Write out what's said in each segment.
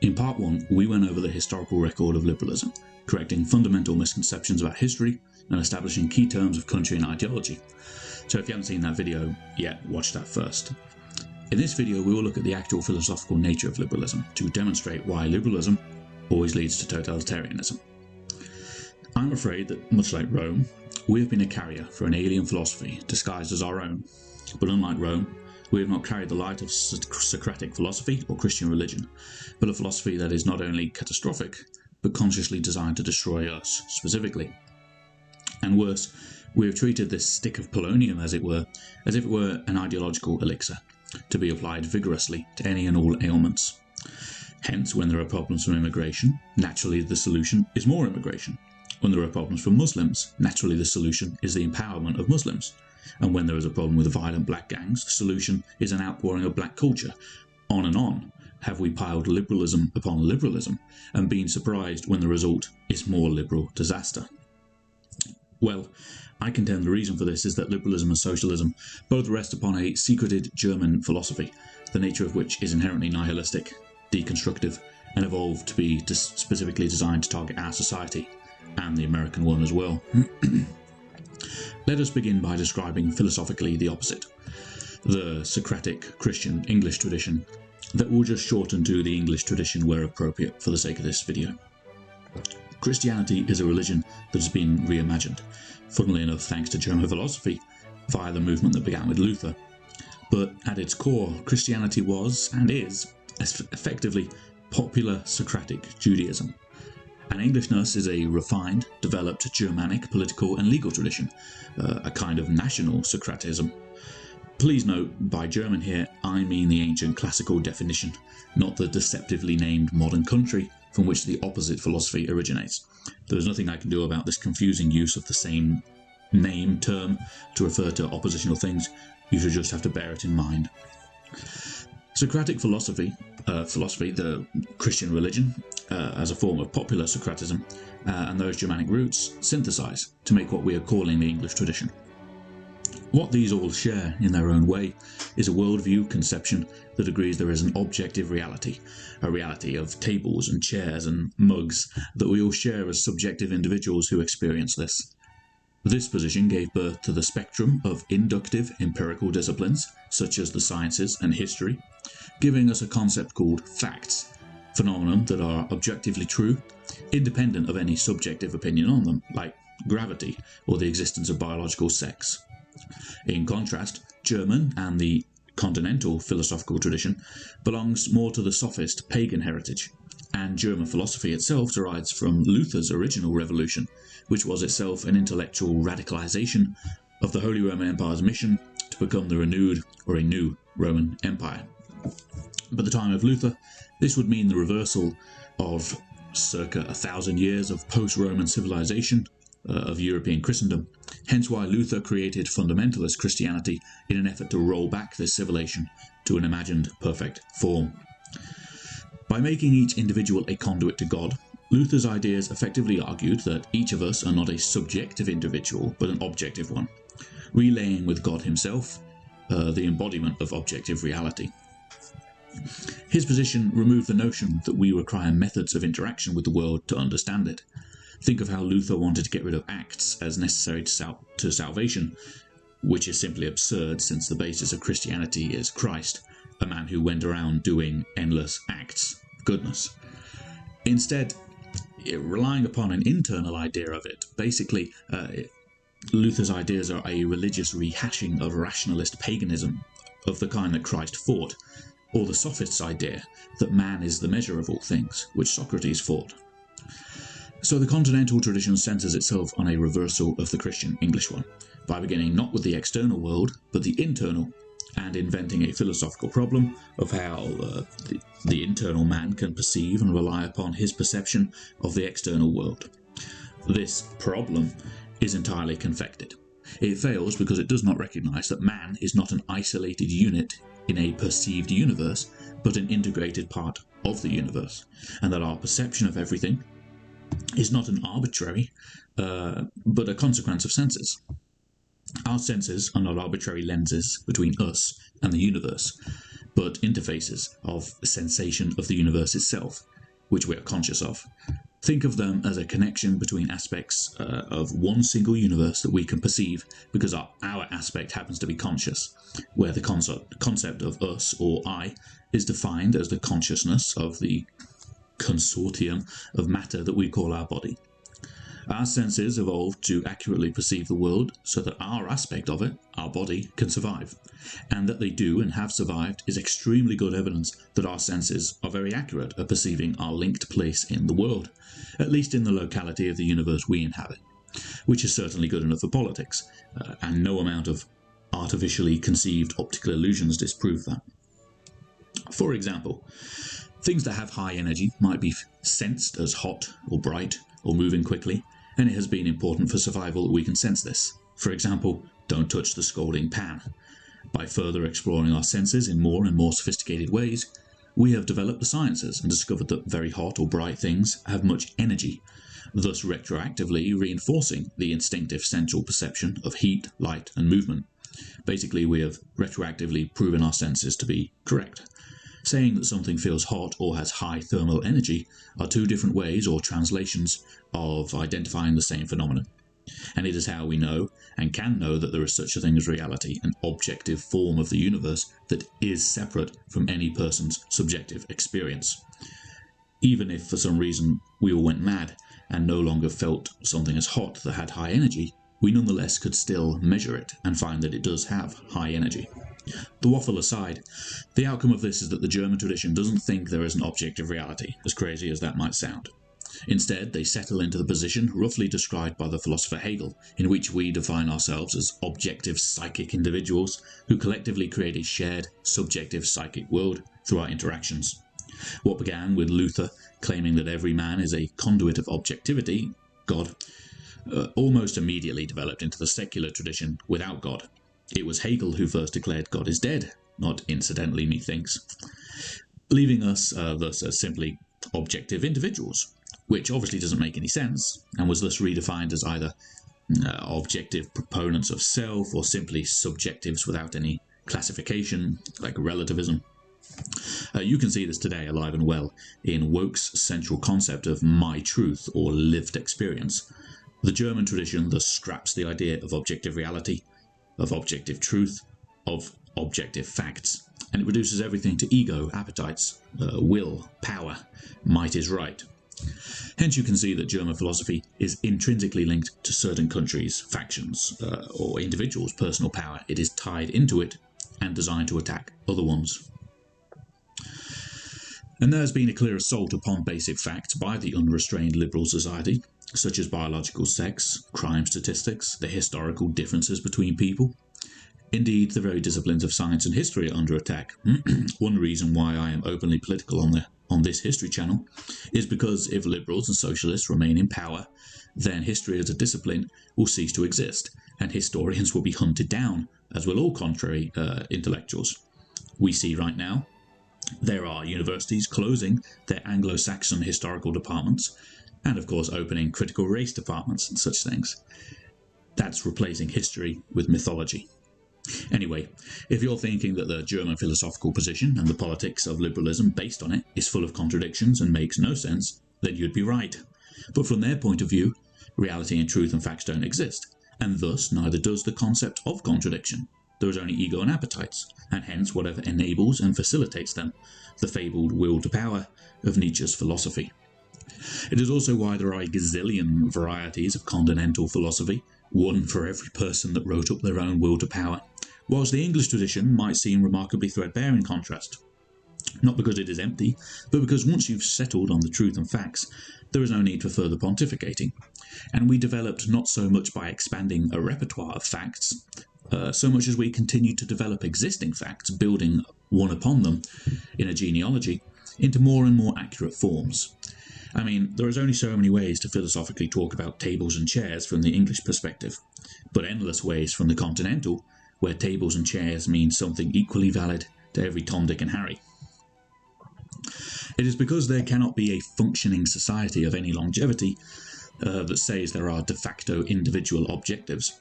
In part 1, we went over the historical record of liberalism, correcting fundamental misconceptions about history and establishing key terms of country and ideology. So if you haven't seen that video yet, watch that first. In this video, we will look at the actual philosophical nature of liberalism to demonstrate why liberalism always leads to totalitarianism. I'm afraid that, much like Rome, we have been a carrier for an alien philosophy disguised as our own. But unlike Rome, we have not carried the light of Socratic philosophy or Christian religion, but a philosophy that is not only catastrophic, but consciously designed to destroy us specifically. And worse, we have treated this stick of polonium, as if it were an ideological elixir, to be applied vigorously to any and all ailments. Hence, when there are problems from immigration, naturally the solution is more immigration. When there are problems from Muslims, naturally the solution is the empowerment of Muslims. And when there is a problem with violent black gangs, the solution is an outpouring of black culture. On and on have we piled liberalism upon liberalism, and been surprised when the result is more liberal disaster. Well, I contend the reason for this is that liberalism and socialism both rest upon a secreted German philosophy, the nature of which is inherently nihilistic, deconstructive, and evolved to be specifically designed to target our society, and the American one as well. Let us begin by describing philosophically the opposite, the Socratic Christian English tradition, that will just shorten to the English tradition where appropriate for the sake of this video. Christianity is a religion that has been reimagined, funnily enough thanks to German philosophy, via the movement that began with Luther. But at its core, Christianity was, and is, effectively popular Socratic Judaism. And Englishness is a refined, developed Germanic political and legal tradition, a kind of national Socratism. Please note, by German here, I mean the ancient classical definition, not the deceptively named modern country from which the opposite philosophy originates. There is nothing I can do about this confusing use of the same name term to refer to oppositional things. You should just have to bear it in mind. Socratic philosophy, the Christian religion, as a form of popular Socratism, and those Germanic roots synthesize to make what we are calling the English tradition. What these all share in their own way is a worldview conception that agrees there is an objective reality, a reality of tables and chairs and mugs that we all share as subjective individuals who experience this. This position gave birth to the spectrum of inductive empirical disciplines, such as the sciences and history, giving us a concept called facts, phenomena that are objectively true, independent of any subjective opinion on them, like gravity or the existence of biological sex. In contrast, German and the continental philosophical tradition belongs more to the sophist pagan heritage, and German philosophy itself derives from Luther's original revolution, which was itself an intellectual radicalization of the Holy Roman Empire's mission to become the renewed or a new Roman Empire. By the time of Luther, this would mean the reversal of circa 1,000 years of post-Roman civilization of European Christendom, hence why Luther created fundamentalist Christianity in an effort to roll back this civilization to an imagined perfect form. By making each individual a conduit to God, Luther's ideas effectively argued that each of us are not a subjective individual, but an objective one, relaying with God himself the embodiment of objective reality. His position removed the notion that we require methods of interaction with the world to understand it. Think of how Luther wanted to get rid of acts as necessary to salvation, which is simply absurd since the basis of Christianity is Christ, a man who went around doing endless acts of goodness. Instead, relying upon an internal idea of it, basically, Luther's ideas are a religious rehashing of rationalist paganism of the kind that Christ fought, or the sophist's idea that man is the measure of all things, which Socrates fought. So the continental tradition centers itself on a reversal of the Christian English one, by beginning not with the external world, but the internal, and inventing a philosophical problem of how the internal man can perceive and rely upon his perception of the external world. This problem is entirely confected. It fails because it does not recognize that man is not an isolated unit in a perceived universe, but an integrated part of the universe, and that our perception of everything is not an arbitrary, but a consequence of senses. Our senses are not arbitrary lenses between us and the universe, but interfaces of sensation of the universe itself, which we are conscious of. Think of them as a connection between aspects of one single universe that we can perceive because our aspect happens to be conscious, where the concept of us or I is defined as the consciousness of the consortium of matter that we call our body. Our senses evolved to accurately perceive the world so that our aspect of it, our body, can survive. And that they do and have survived is extremely good evidence that our senses are very accurate at perceiving our linked place in the world, at least in the locality of the universe we inhabit, which is certainly good enough for politics, and no amount of artificially conceived optical illusions disprove that. For example, things that have high energy might be sensed as hot or bright or moving quickly, and it has been important for survival that we can sense this. For example, don't touch the scalding pan. By further exploring our senses in more and more sophisticated ways, we have developed the sciences and discovered that very hot or bright things have much energy, thus retroactively reinforcing the instinctive central perception of heat, light, and movement. Basically, we have retroactively proven our senses to be correct. Saying that something feels hot or has high thermal energy are two different ways or translations of identifying the same phenomenon. And it is how we know and can know that there is such a thing as reality, an objective form of the universe that is separate from any person's subjective experience. Even if for some reason we all went mad and no longer felt something as hot that had high energy, we nonetheless could still measure it and find that it does have high energy. The waffle aside, the outcome of this is that the German tradition doesn't think there is an objective reality, as crazy as that might sound. Instead, they settle into the position roughly described by the philosopher Hegel, in which we define ourselves as objective psychic individuals who collectively create a shared subjective psychic world through our interactions. What began with Luther claiming that every man is a conduit of objectivity, God, almost immediately developed into the secular tradition without God. It was Hegel who first declared God is dead, not incidentally, methinks, leaving us thus as simply objective individuals, which obviously doesn't make any sense, and was thus redefined as either objective proponents of self or simply subjectives without any classification, like relativism. You can see this today alive and well in Woke's central concept of my truth or lived experience. The German tradition thus scraps the idea of objective reality, of objective truth, of objective facts, and it reduces everything to ego, appetites, will, power, might is right. Hence you can see that German philosophy is intrinsically linked to certain countries, factions, or individuals' personal power. It is tied into it and designed to attack other ones. And there has been a clear assault upon basic facts by the unrestrained liberal society, such as biological sex, crime statistics, the historical differences between people. Indeed, the very disciplines of science and history are under attack. One reason why I am openly political on this history channel is because if liberals and socialists remain in power, then history as a discipline will cease to exist, and historians will be hunted down, as will all contrary intellectuals. We see right now there are universities closing their Anglo-Saxon historical departments, and of course opening critical race departments and such things. That's replacing history with mythology. Anyway, if you're thinking that the German philosophical position and the politics of liberalism based on it is full of contradictions and makes no sense, then you'd be right. But from their point of view, reality and truth and facts don't exist, and thus neither does the concept of contradiction. There is only ego and appetites, and hence whatever enables and facilitates them, the fabled will to power of Nietzsche's philosophy. It is also why there are a gazillion varieties of continental philosophy, one for every person that wrote up their own will to power, whilst the English tradition might seem remarkably threadbare in contrast. Not because it is empty, but because once you've settled on the truth and facts, there is no need for further pontificating. And we developed not so much by expanding a repertoire of facts, so much as we continued to develop existing facts, building one upon them in a genealogy, into more and more accurate forms. I mean, there is only so many ways to philosophically talk about tables and chairs from the English perspective, but endless ways from the continental, where tables and chairs mean something equally valid to every Tom, Dick and Harry. It is because there cannot be a functioning society of any longevity that says there are de facto individual objectives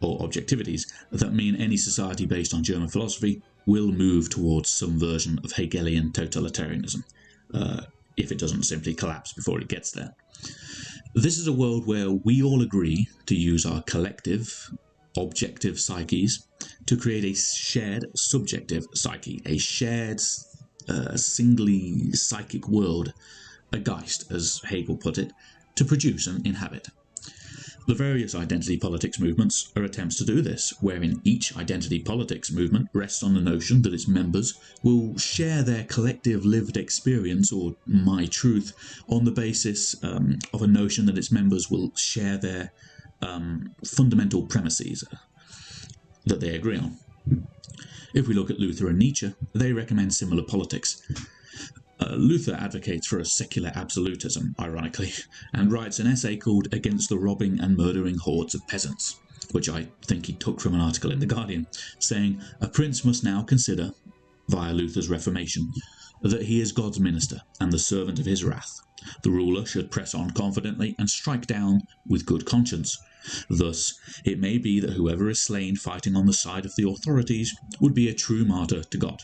or objectivities that mean any society based on German philosophy will move towards some version of Hegelian totalitarianism. if it doesn't simply collapse before it gets there. This is a world where we all agree to use our collective, objective psyches to create a shared subjective psyche, a shared, singly psychic world, a Geist, as Hegel put it, to produce and inhabit. The various identity politics movements are attempts to do this, wherein each identity politics movement rests on the notion that its members will share their collective lived experience, or my truth, on the basis of a notion that its members will share their fundamental premises that they agree on. If we look at Luther and Nietzsche, they recommend similar politics. Luther advocates for a secular absolutism, ironically, and writes an essay called Against the Robbing and Murdering Hordes of Peasants, which I think he took from an article in The Guardian, saying, "A prince must now consider, via Luther's Reformation, that he is God's minister and the servant of his wrath. The ruler should press on confidently and strike down with good conscience. Thus, it may be that whoever is slain fighting on the side of the authorities would be a true martyr to God."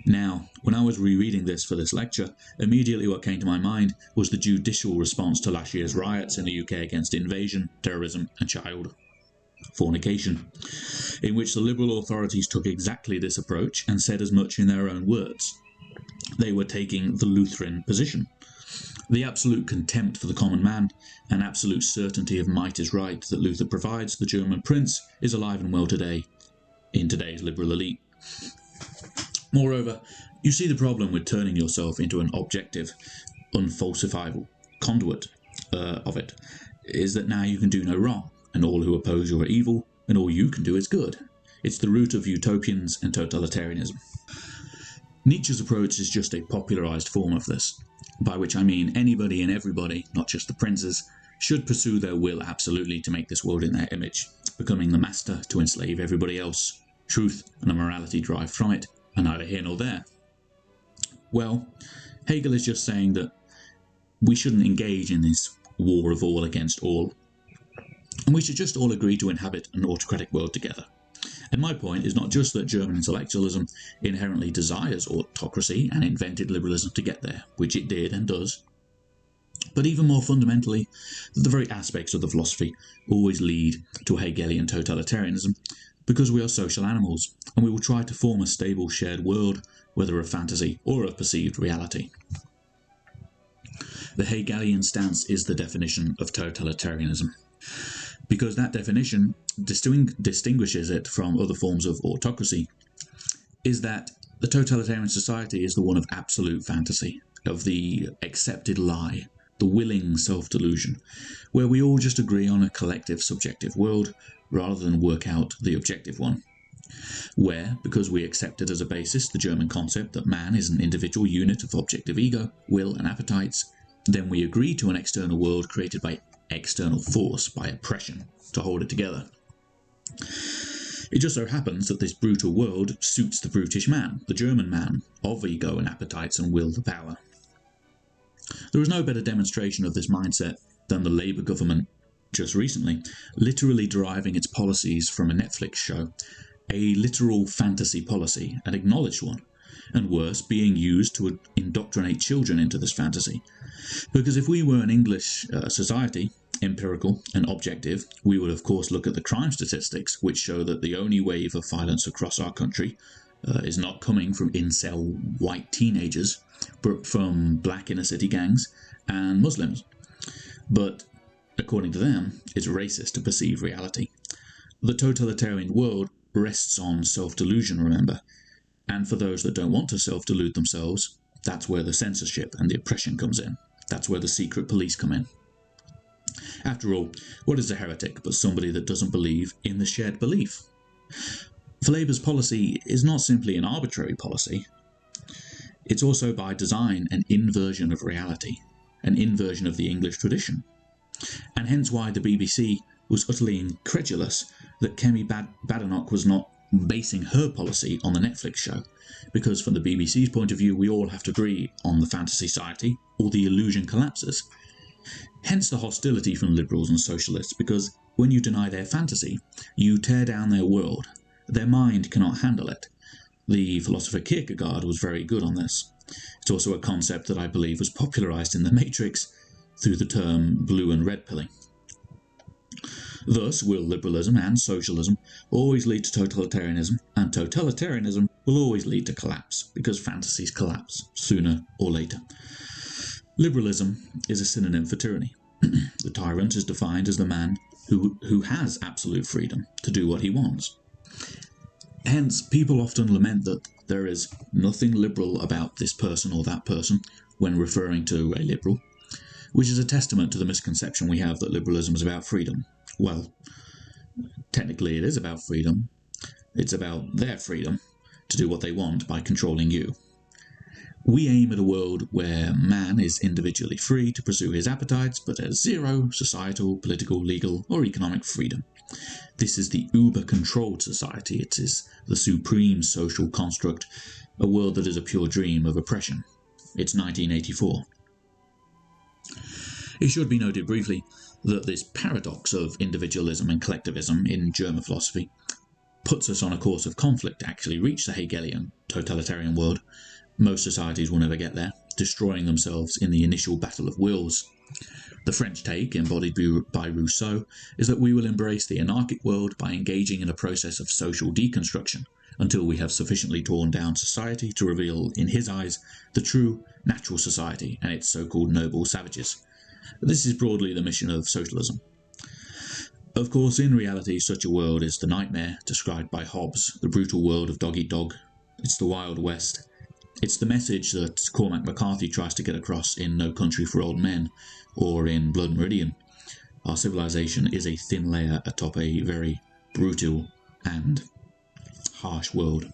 Now, when I was rereading this for this lecture, immediately what came to my mind was the judicial response to last year's riots in the UK against invasion, terrorism and child fornication, in which the liberal authorities took exactly this approach and said as much in their own words. They were taking the Lutheran position. The absolute contempt for the common man and absolute certainty of might is right that Luther provides the German prince is alive and well today in today's liberal elite. Moreover, you see the problem with turning yourself into an objective, unfalsifiable conduit of it, is that now you can do no wrong, and all who oppose you are evil, and all you can do is good. It's the root of utopians and totalitarianism. Nietzsche's approach is just a popularized form of this, by which I mean anybody and everybody, not just the princes, should pursue their will absolutely to make this world in their image, becoming the master to enslave everybody else. Truth and a morality derived from it are neither here nor there. Well, Hegel is just saying that we shouldn't engage in this war of all against all, and we should just all agree to inhabit an autocratic world together. And my point is not just that German intellectualism inherently desires autocracy and invented liberalism to get there, which it did and does, but even more fundamentally, that the very aspects of the philosophy always lead to Hegelian totalitarianism, because we are social animals, and we will try to form a stable shared world, whether of fantasy or of perceived reality. The Hegelian stance is the definition of totalitarianism, because that definition distinguishes it from other forms of autocracy, is that the totalitarian society is the one of absolute fantasy, of the accepted lie, the willing self-delusion, where we all just agree on a collective subjective world rather than work out the objective one. Where, because we accepted as a basis the German concept that man is an individual unit of objective ego, will and appetites, then we agree to an external world created by external force, by oppression, to hold it together. It just so happens that this brutal world suits the brutish man, the German man, of ego and appetites and will to power. There is no better demonstration of this mindset than the Labour government just recently, literally deriving its policies from a Netflix show, a literal fantasy policy, an acknowledged one, and worse, being used to indoctrinate children into this fantasy. Because if we were an English society, empirical and objective, we would of course look at the crime statistics, which show that the only wave of violence across our country is not coming from incel white teenagers, but from black inner city gangs and Muslims. But according to them, it's racist to perceive reality. The totalitarian world rests on self-delusion, remember, and for those that don't want to self-delude themselves, that's where the censorship and the oppression comes in. That's where the secret police come in. After all, what is a heretic but somebody that doesn't believe in the shared belief? For Labour's policy is not simply an arbitrary policy, it's also by design an inversion of reality, an inversion of the English tradition. And hence why the BBC was utterly incredulous that Kemi Badenoch was not basing her policy on the Netflix show, because from the BBC's point of view we all have to agree on the fantasy society or the illusion collapses. Hence the hostility from liberals and socialists, because when you deny their fantasy, you tear down their world. Their mind cannot handle it. The philosopher Kierkegaard was very good on this. It's also a concept that I believe was popularised in The Matrix through the term blue and red pilling. Thus will liberalism and socialism always lead to totalitarianism, and totalitarianism will always lead to collapse, because fantasies collapse sooner or later. Liberalism is a synonym for tyranny. The tyrant is defined as the man who has absolute freedom to do what he wants. Hence, people often lament that there is nothing liberal about this person or that person when referring to a liberal, which is a testament to the misconception we have that liberalism is about freedom. Well, technically it is about freedom. It's about their freedom to do what they want by controlling you. We aim at a world where man is individually free to pursue his appetites, but has zero societal, political, legal, or economic freedom. This is the uber-controlled society. It is the supreme social construct, a world that is a pure dream of oppression. It's 1984. It should be noted briefly that this paradox of individualism and collectivism in German philosophy puts us on a course of conflict to actually reach the Hegelian totalitarian world. Most societies will never get there, destroying themselves in the initial battle of wills. The French take, embodied by Rousseau, is that we will embrace the anarchic world by engaging in a process of social deconstruction until we have sufficiently torn down society to reveal, in his eyes, the true natural society and its so-called noble savages. This is broadly the mission of socialism. Of course, in reality, such a world is the nightmare described by Hobbes, the brutal world of dog-eat-dog. It's the Wild West. It's the message that Cormac McCarthy tries to get across in No Country for Old Men or in Blood Meridian. Our civilization is a thin layer atop a very brutal and harsh world.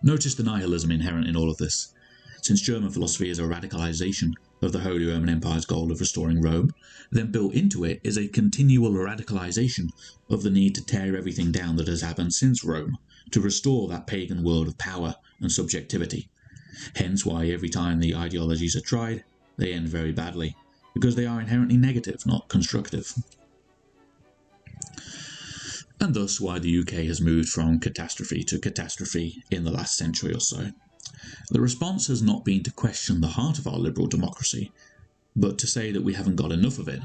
Notice the nihilism inherent in all of this. Since German philosophy is a radicalization of the Holy Roman Empire's goal of restoring Rome, then built into it is a continual radicalization of the need to tear everything down that has happened since Rome, to restore that pagan world of power and subjectivity. Hence why every time the ideologies are tried, they end very badly, because they are inherently negative, not constructive. And thus why the UK has moved from catastrophe to catastrophe in the last century or so. The response has not been to question the heart of our liberal democracy, but to say that we haven't got enough of it.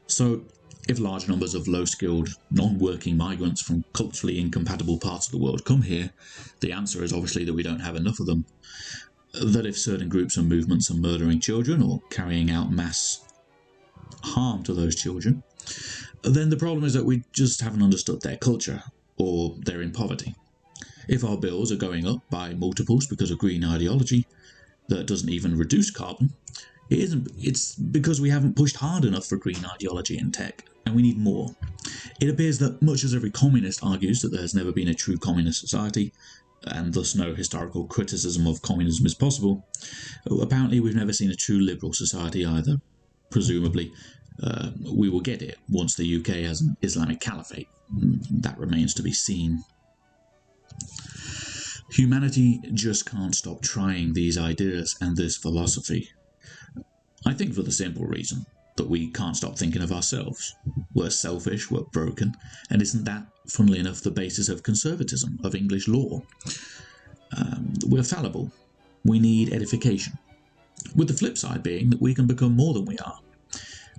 So, if large numbers of low-skilled, non-working migrants from culturally incompatible parts of the world come here, the answer is obviously that we don't have enough of them. That if certain groups and movements are murdering children or carrying out mass harm to those children, then the problem is that we just haven't understood their culture, or they're in poverty. If our bills are going up by multiples because of green ideology that doesn't even reduce carbon, it's because we haven't pushed hard enough for green ideology in tech, and we need more. It appears that much as every communist argues that there's never been a true communist society, and thus no historical criticism of communism is possible, apparently we've never seen a true liberal society either. Presumably, we will get it once the UK has an Islamic caliphate. That remains to be seen. Humanity just can't stop trying these ideas and this philosophy. I think for the simple reason that we can't stop thinking of ourselves. We're selfish, we're broken, and isn't that, funnily enough, the basis of conservatism, of English law? We're fallible. We need edification. With the flip side being that we can become more than we are.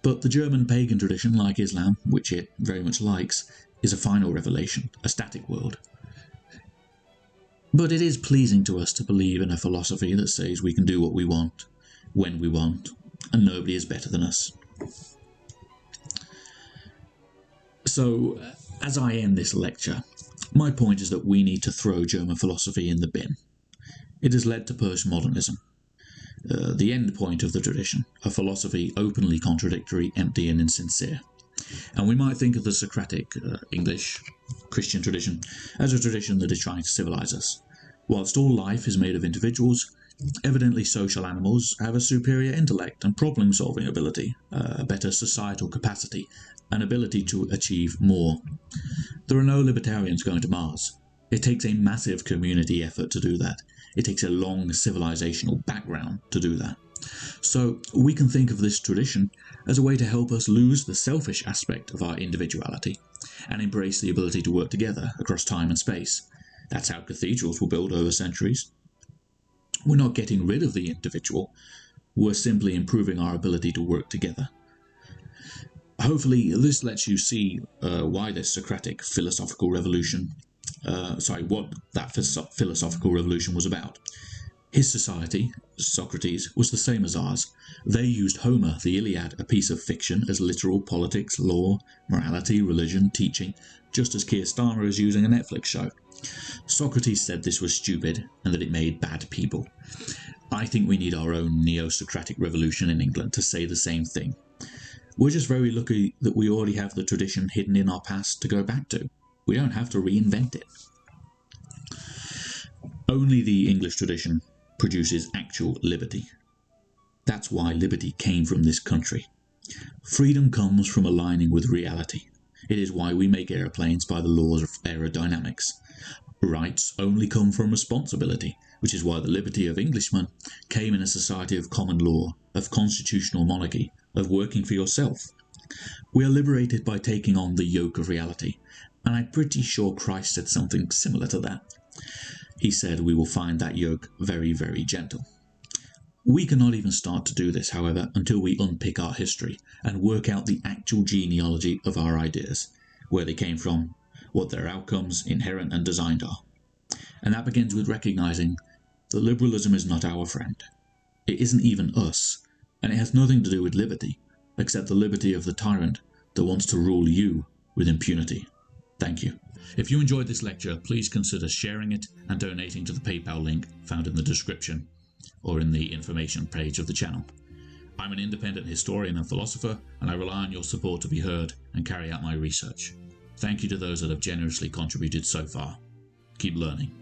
But the German pagan tradition, like Islam, which it very much likes, is a final revelation, a static world. But it is pleasing to us to believe in a philosophy that says we can do what we want, when we want, and nobody is better than us. So, as I end this lecture, my point is that we need to throw German philosophy in the bin. It has led to postmodernism, the end point of the tradition, a philosophy openly contradictory, empty and insincere. And we might think of the Socratic, English, Christian tradition as a tradition that is trying to civilize us. Whilst all life is made of individuals, evidently social animals have a superior intellect and problem-solving ability, a better societal capacity, an ability to achieve more. There are no libertarians going to Mars. It takes a massive community effort to do that. It takes a long civilizational background to do that. So we can think of this tradition as a way to help us lose the selfish aspect of our individuality and embrace the ability to work together across time and space, That's how cathedrals were built over centuries. We're not getting rid of the individual, we're simply improving our ability to work together. Hopefully this lets you see why this Socratic philosophical revolution, what that philosophical revolution was about. His society, Socrates, was the same as ours. They used Homer, the Iliad, a piece of fiction, as literal politics, law, morality, religion, teaching, just as Keir Starmer is using a Netflix show. Socrates said this was stupid and that it made bad people. I think we need our own neo-Socratic revolution in England to say the same thing. We're just very lucky that we already have the tradition hidden in our past to go back to. We don't have to reinvent it. Only the English tradition produces actual liberty. That's why liberty came from this country. Freedom comes from aligning with reality. It is why we make airplanes by the laws of aerodynamics. Rights only come from responsibility, which is why the liberty of Englishmen came in a society of common law, of constitutional monarchy, of working for yourself. We are liberated by taking on the yoke of reality, and I'm pretty sure Christ said something similar to that. He said we will find that yoke very, very gentle. We cannot even start to do this, however, until we unpick our history and work out the actual genealogy of our ideas, where they came from, what their outcomes, inherent and designed are. And that begins with recognizing that liberalism is not our friend. It isn't even us, and it has nothing to do with liberty, except the liberty of the tyrant that wants to rule you with impunity. Thank you. If you enjoyed this lecture, please consider sharing it and donating to the PayPal link found in the description or in the information page of the channel. I'm an independent historian and philosopher, and I rely on your support to be heard and carry out my research. Thank you to those that have generously contributed so far. Keep learning.